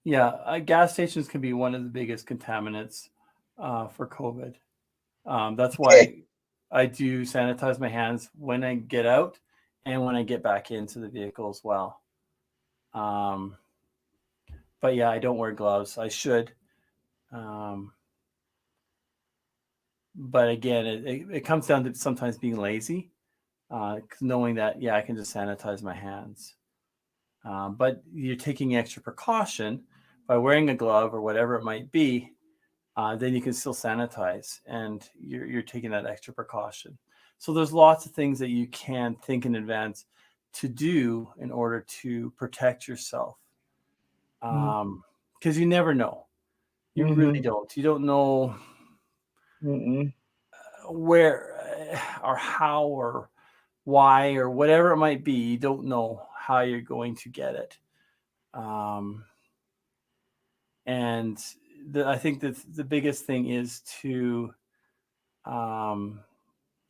Yeah, gas stations can be one of the biggest contaminants for COVID. That's why I do sanitize my hands when I get out and when I get back into the vehicle as well. Um, but yeah, I don't wear gloves. I should. Um, but again, it comes down to sometimes being lazy, knowing that, yeah, I can just sanitize my hands. But you're taking extra precaution by wearing a glove or whatever it might be. Then you can still sanitize, and you're taking that extra precaution. So there's lots of things that you can think in advance to do in order to protect yourself. Because you never know. You really Mm-hmm. don't. You don't know Mm-hmm. where or how or why or whatever it might be. You don't know how you're going to get it. Um, and I think that the biggest thing is to um,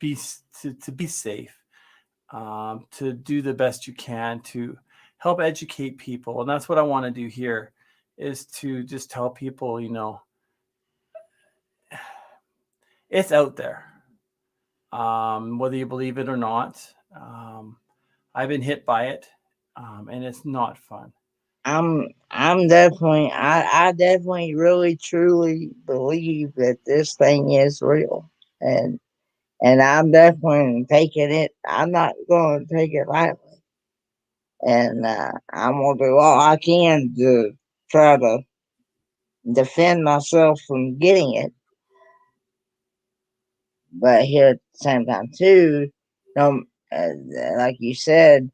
to be safe, to do the best you can to help educate people, and that's what I want to do here, is to just tell people, it's out there, whether you believe it or not. I've been hit by it, and it's not fun. I'm definitely I definitely really truly believe that this thing is real, and I'm definitely taking it. I'm not going to take it lightly. and I'm gonna do all I can to try to defend myself from getting it. But here at the same time, too, uh, like you said,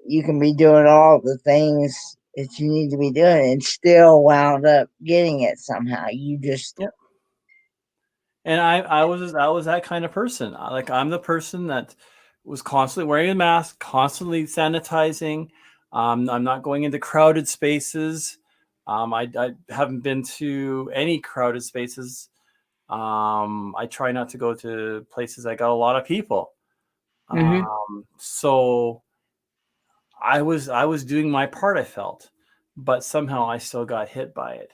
you can be doing all the things that you need to be doing and still wound up getting it somehow. You just Yeah. And I was that kind of person. Like, I'm the person that was constantly wearing a mask, constantly sanitizing. I'm not going into crowded spaces. I haven't been to any crowded spaces. I try not to go to places that got a lot of people. hmm So I was doing my part, I felt, but somehow I still got hit by it.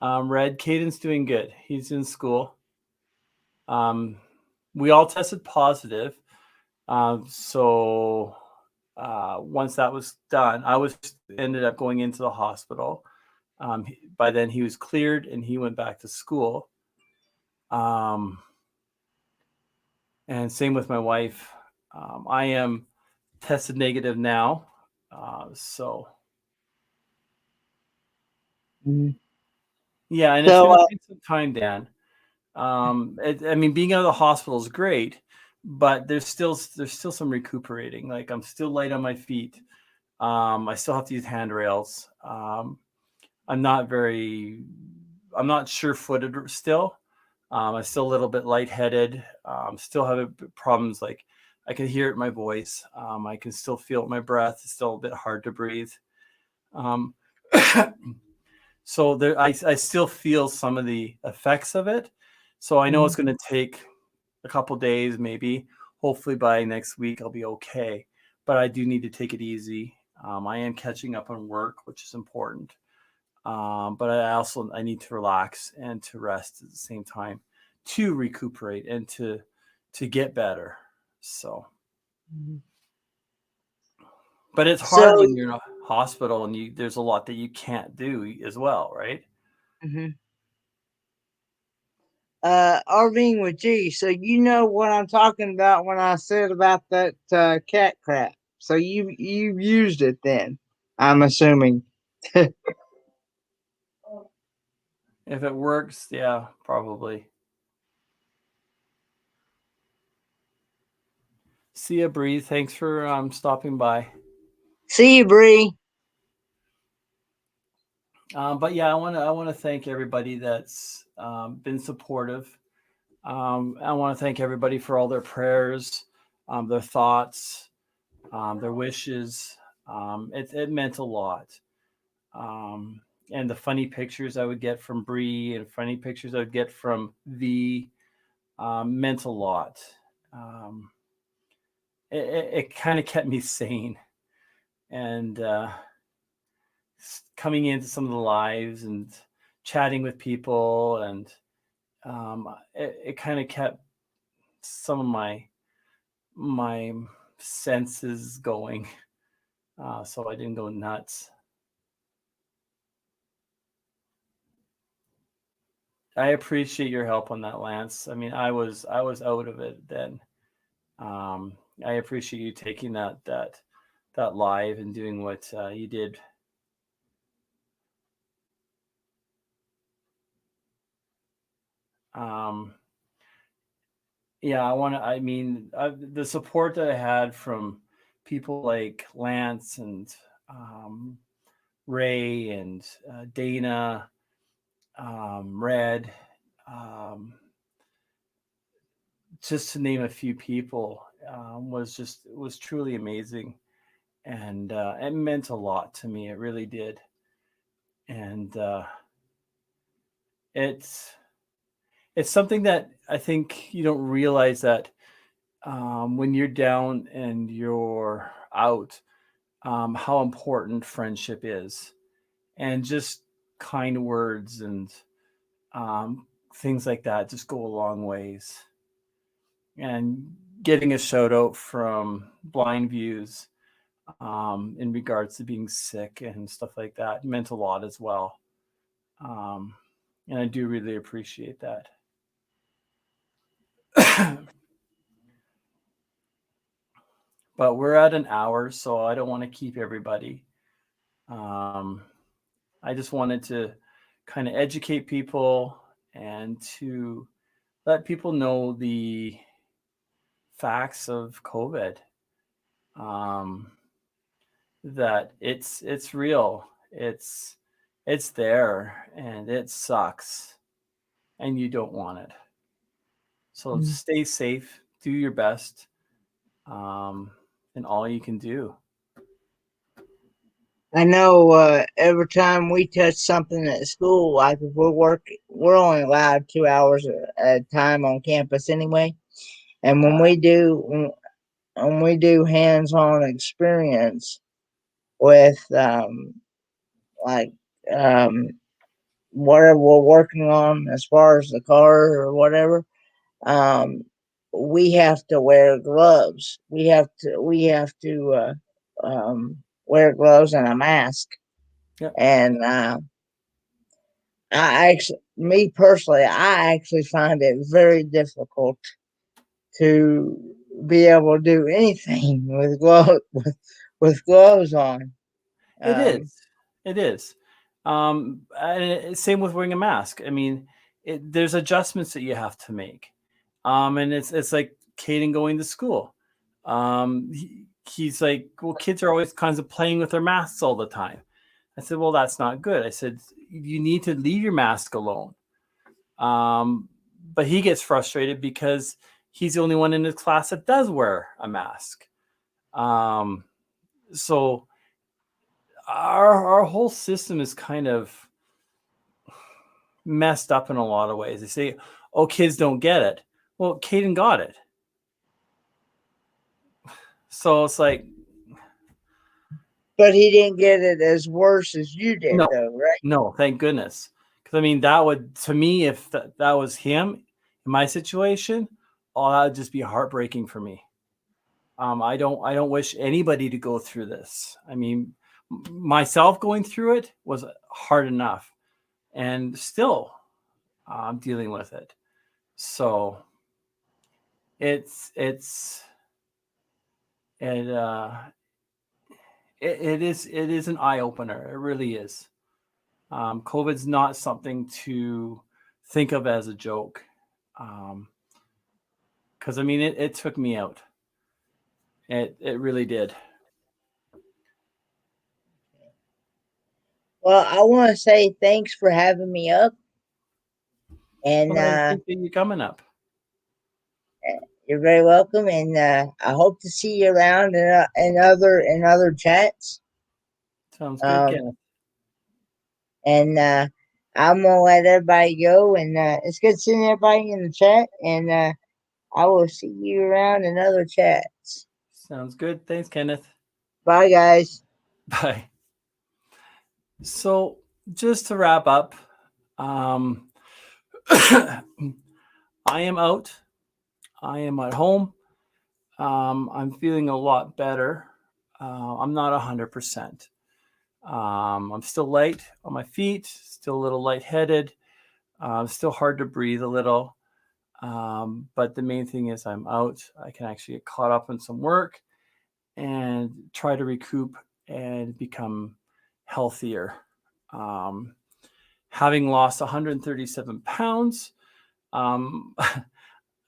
Red, Cayden's doing good. He's in school. Um, we all tested positive. So once that was done, I was ended up going into the hospital. By then he was cleared and he went back to school. Um, and same with my wife. I am tested negative now. So hmm yeah, and it's So, going to take some time, Dan. I mean, being out of the hospital is great, but there's still some recuperating. Like, I'm still light on my feet. I still have to use handrails. I'm not very, I'm not sure-footed still. I'm still a little bit lightheaded. Still having problems. Like, I can hear it in my voice. I can still feel it in my breath. It's still a bit hard to breathe. Um, so I still feel some of the effects of it. So I know it's mhm. going to take a couple days, maybe. Hopefully by next week I'll be okay. But I do need to take it easy. I am catching up on work, which is important. But I need to relax and to rest at the same time, to recuperate and to get better. So, but it's so hard when you're in a hospital and there's a lot that you can't do as well, right? mhm. RVing with G. So you know what I'm talking about when I said about that cat crap. So you used it then, I'm assuming. If it works, yeah, probably. See ya, Bree. Thanks for stopping by. See you, Bree. But yeah, I want to thank everybody that's been supportive. I want to thank everybody for all their prayers, their thoughts, their wishes. It meant a lot. And the funny pictures I would get from Bree and funny pictures I would get from V meant a lot. Um, it kind of kept me sane. And coming into some of the lives and chatting with people, and it kind of kept some of my senses going, so I didn't go nuts. I appreciate your help on that, Lance. I mean, I was out of it then. I appreciate you taking that live and doing what you did. Um, yeah, I mean, the support that I had from people like Lance and um, Ray and Dana, Red, um, just to name a few people, was truly amazing, and it meant a lot to me. It really did, and it's it's something that I think you don't realize that when you're down and you're out, how important friendship is, and just kind words and things like that just go a long ways. And getting a shout out from Blind Views in regards to being sick and stuff like that meant a lot as well. Um, and I do really appreciate that. but we're at an hour, so I don't want to keep everybody. Um, I just wanted to kind of educate people and to let people know the facts of COVID. Um, that it's real. It's there and it sucks and you don't want it. So Mm. stay safe, do your best, um, and all you can do. I know every time we touch something at school, like if we're only allowed 2 hours at a time on campus anyway. And when we do hands-on experience with like um, whatever we're working on as far as the car or whatever, um, we have to wear gloves. Wear gloves and a mask. Yeah, And me personally, I actually find it very difficult to be able to do anything with gloves on. it is. Um, It is. And same with wearing a mask. I mean, there's adjustments that you have to make. And it's like Cayden going to school. He's like, well, kids are always kinds of playing with their masks all the time. I said, well, that's not good. I said, you need to leave your mask alone. Um, but he gets frustrated because he's the only one in his class that does wear a mask. Um, so our whole system is kind of messed up in a lot of ways. They say, "Oh, kids don't get it." Well, Cayden got it, so it's like, but he didn't get it as worse as you did, no, though, right? no, thank goodness. Because I mean, that would to me, if that was him in my situation, oh, that would just be heartbreaking for me. I don't wish anybody to go through this. I mean, myself going through it was hard enough, and still I'm dealing with it. So it's it it is an eye opener. It really is. COVID's not something to think of as a joke, because I mean it took me out. It really did. Well, I want to say thanks for having me up, and Well, I appreciate you coming up. you're very welcome. And I hope to see you around in other chats. Sounds good, Um, Kenneth. and I'm gonna let everybody go. And it's good seeing everybody in the chat. And I will see you around in other chats. Sounds good. Thanks, Kenneth. Bye, guys. Bye. So just to wrap up, um, I am out. I am at home. I'm feeling a lot better. I'm not 100%. I'm still light on my feet, still a little lightheaded, still hard to breathe a little. But the main thing is I'm out. I can actually get caught up in some work and try to recoup and become healthier. Um, Having lost 137 pounds, um,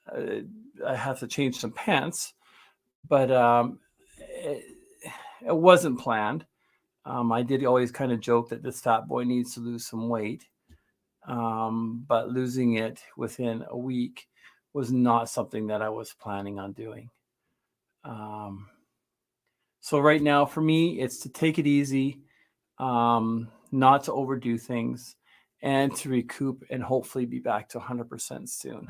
I have to change some pants, but it wasn't planned. I did always kind of joke that this fat boy needs to lose some weight, but losing it within a week was not something that I was planning on doing. Um, so right now, for me, it's to take it easy, not to overdo things, and to recoup and hopefully be back to 100% soon.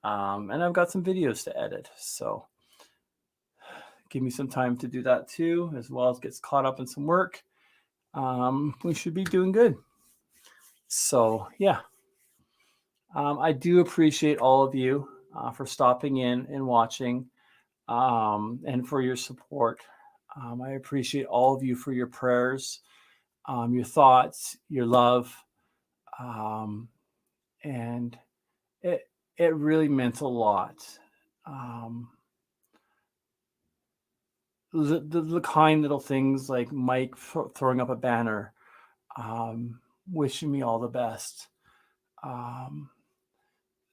And I've got some videos to edit, so give me some time to do that too, as well as gets caught up in some work. We should be doing good. So yeah, I do appreciate all of you for stopping in and watching, and for your support. I appreciate all of you for your prayers, your thoughts, your love, um, and it really meant a lot. Um, the kind little things like Mike throwing up a banner, wishing me all the best.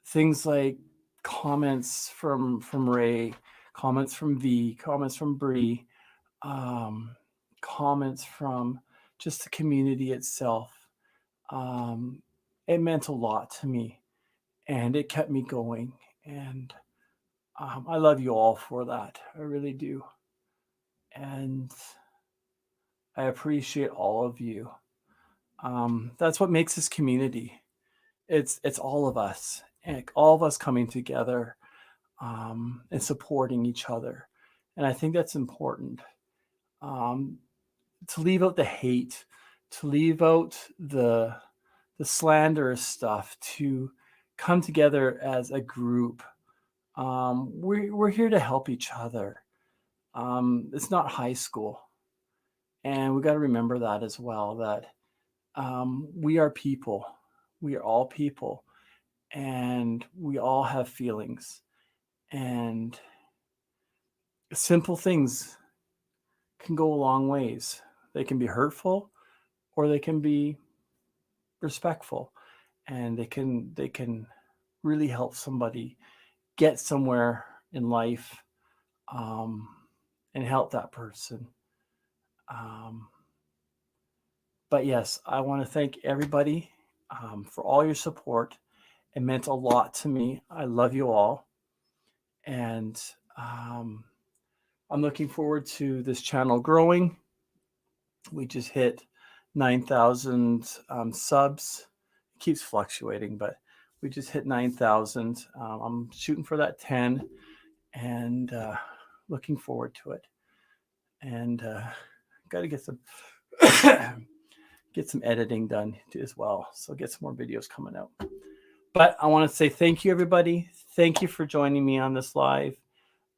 Things like comments from Ray, comments from V, comments from Bree, comments from just the community itself. It meant a lot to me, and it kept me going. And I love you all for that. I really do. And I appreciate all of you. That's what makes this community. It's all of us, and all of us coming together, and supporting each other. And I think that's important. To leave out the hate, to leave out the slanderous stuff, to come together as a group. We're here to help each other. It's not high school, and we got to remember that as well. That we are people. We are all people, and we all have feelings. And simple things can go a long ways. They can be hurtful, or they can be respectful, and they can really help somebody get somewhere in life, and help that person. But yes, I want to thank everybody, for all your support. It meant a lot to me. I love you all, and I'm looking forward to this channel growing. We just hit 9,000 subs. It keeps fluctuating, but we just hit 9,000. I'm shooting for that 10, and looking forward to it. And got to get some get some editing done as well, so get some more videos coming out. But I want to say thank you, everybody. Thank you for joining me on this live.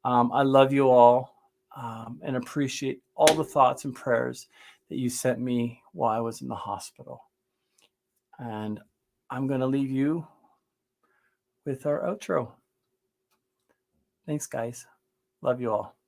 I love you all, and appreciate all the thoughts and prayers that you sent me while I was in the hospital. And I'm going to leave you with our outro. Thanks, guys. Love you all.